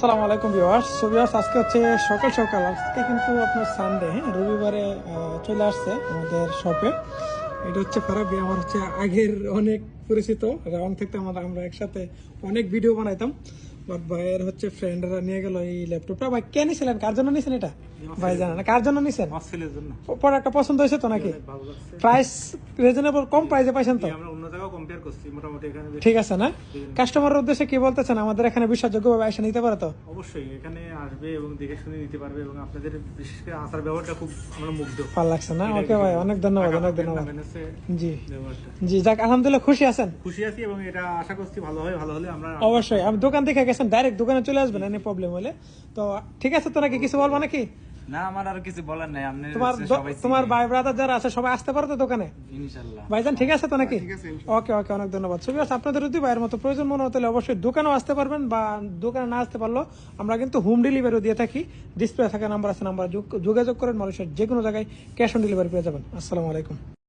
আসসালামু আলাইকুম viewers. So viewers, আজকে হচ্ছে সকাল সকাল, আজকে কিন্তু আপনার সানডে, হ্যাঁ, রবিবারে চলে আসছে আমাদের শপে। এটা হচ্ছে ফারাবি, আমার হচ্ছে আগের অনেক পরিচিত। রাউন থেকে আমরা একসাথে অনেক ভিডিও বানাইতাম। বাট ভাইয়ের হচ্ছে ফ্রেন্ডরা নিয়ে গেল এই ল্যাপটপটা। ভাই কে নিয়েছিলেন, কার জন্য নিয়েছেন এটা? ভাই জানেন না কার জন্য নিয়েছেন? প্রোডাক্টটা পছন্দ হয়েছে তো নাকি? প্রাইস রিজনেবল, কম প্রাইসে পাইছেন তো? ঠিক আছে না? কাস্টমারের উদ্দেশ্যে কি বলতেছেন? আমাদের এখানে বিশ্বাসযোগ্যভাবে এসে নিতে পারে তো? অবশ্যই এখানে আসবে এবং দেখে শুনে নিতে পারবে, এবং আপনাদের বিশেষ করে আচার ব্যবহারটা খুব আমরা মুগ্ধ। ভালো লাগছে না? ওকে ভাই, অনেক ধন্যবাদ, অনেক ধন্যবাদ। জি ব্যবহারটা জি, যাক, আলহামদুলিল্লাহ, খুশি আছেন? খুশি আছি, এবং এটা আশা করছি ভালো হলে আমরা অবশ্যই। আমি দোকান থেকে গেছেন, ডাইরেক্ট দোকানে চলে আসবেন এনি প্রবলেম হলে তো। ঠিক আছে তো নাকি? কিছু বলবো নাকি? না, আমার আর কিছু বলার নাই। আপনি তোমার ভাই ব্রাদার যারা আছে সবাই আসতে পারো তো দোকানে? ইনশাআল্লাহ। ভাইজান ঠিক আছে তো নাকি? ওকে ওকে, অনেক ধন্যবাদ। ছবি আছে, আপনাদের যদি ভাইয়ের মতো প্রয়োজন মনে হতে হলে অবশ্যই দোকানেও আসতে পারবেন, বা দোকানে না আসতে পারলো আমরা কিন্তু হোম ডেলিভারিও দিয়ে থাকি। ডিসপ্লে থাকা নাম্বার আছে, নাম্বার যোগাযোগ করেন। মানুষের যে কোনো জায়গায় ক্যাশ অন ডেলিভারি পেয়ে যাবেন। আসসালামু আলাইকুম।